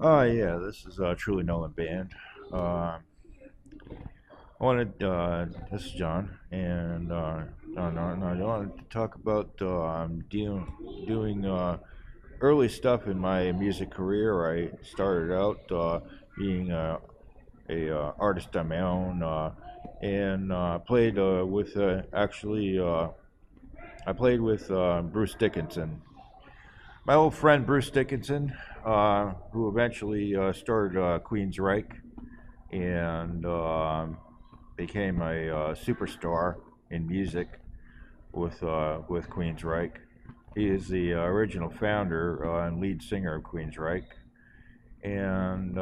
Yeah, this is Truly Nolan Band. Uh, this is John, and I wanted to talk about doing early stuff in my music career. I started out being a artist on my own, and played with I played with Bruce Dickinson. My old friend Bruce Dickinson, who eventually started Queensryche and became a superstar in music with Queensryche. He is the original founder and lead singer of Queensryche, and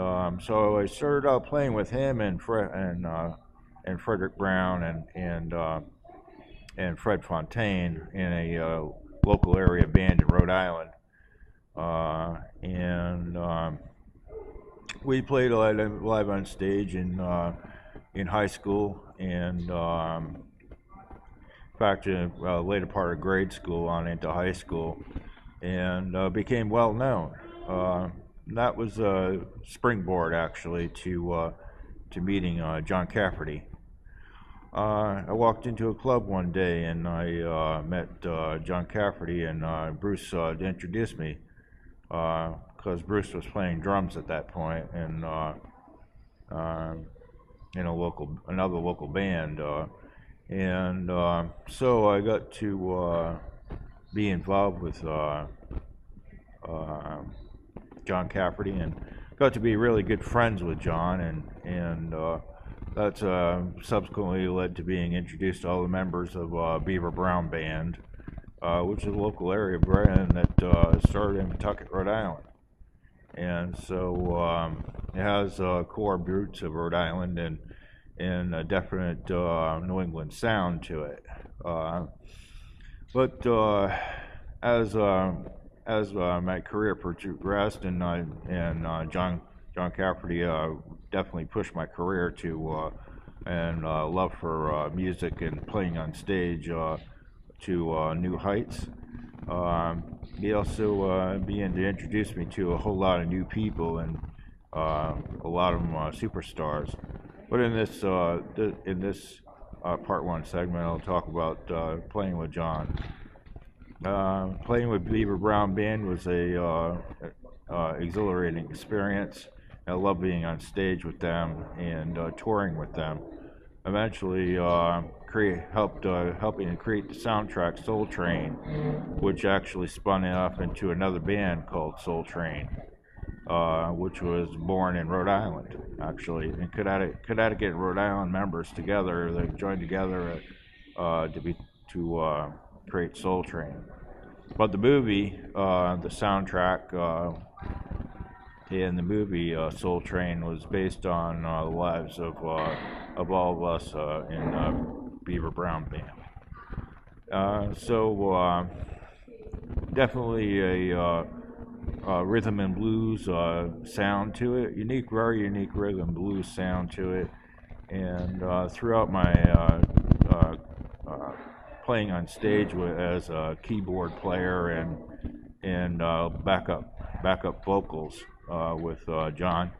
so I started out playing with him and Frederick Brown and Fred Fontaine in a local area band in Rhode Island. And We played live on stage in high school, and in fact, in later part of grade school on into high school, and became well known. That was a springboard actually to meeting John Cafferty. I walked into a club one day and I met John Cafferty, and Bruce introduced me because Bruce was playing drums at that point in another local band, so I got to be involved with John Cafferty and got to be really good friends with John, and that's subsequently led to being introduced to all the members of Beaver Brown Band, which is a local area band that started in Pawtucket, Rhode Island. And so it has core roots of Rhode Island and a definite New England sound to it. But as my career progressed, and John Cafferty definitely pushed my career to and love for music and playing on stage to new heights. He also began to introduce me to a whole lot of new people, and a lot of them superstars. But in this part one segment, I'll talk about playing with John. Playing with Beaver Brown Band was a exhilarating experience. I love being on stage with them and touring with them. Eventually, helping to create the soundtrack Soul Train, which actually spun off into another band called Soul Train, which was born in Rhode Island, actually. And Connecticut and Rhode Island members together, they joined together to create Soul Train. But the movie, the soundtrack in the movie Soul Train was based on the lives of all of us in Beaver Brown Band. So definitely a rhythm and blues sound to it, very unique rhythm blues sound to it, and throughout my playing on stage as a keyboard player and backup vocals with John,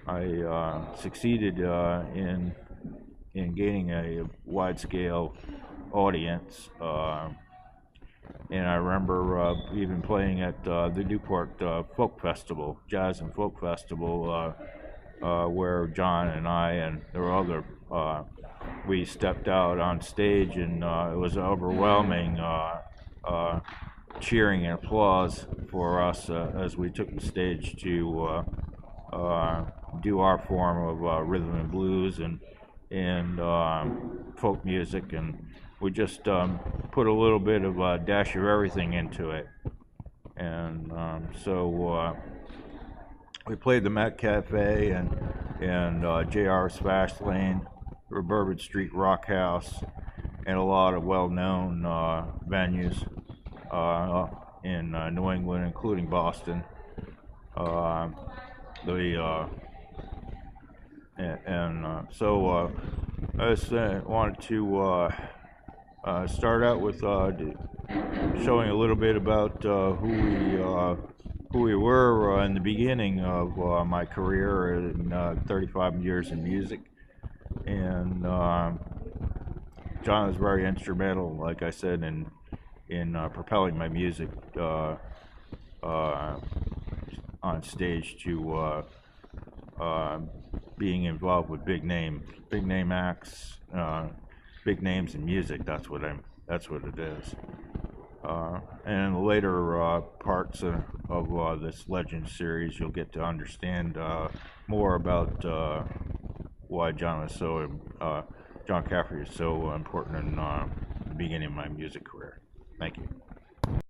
I succeeded in gaining a wide-scale audience, and I remember even playing at the Newport Folk Festival, Jazz and Folk Festival, where John and I and there were other we stepped out on stage, and it was overwhelming cheering and applause for us as we took the stage to do our form of rhythm and blues and folk music, and we just put a little bit of a dash of everything into it. And so we played the Met Cafe and J.R.'s Fast Lane, Bourbon Street Rock House, and a lot of well-known venues in New England, including Boston. So I just wanted to start out with showing a little bit about who who we were in the beginning of my career in 35 years in music. And John was very instrumental, like I said, in propelling my music on stage to being involved with big name acts, big names in music. That's what it is. And in the later parts of this Legend series, you'll get to understand more about why John Cafferty is so important in the beginning of my music career. Thank you.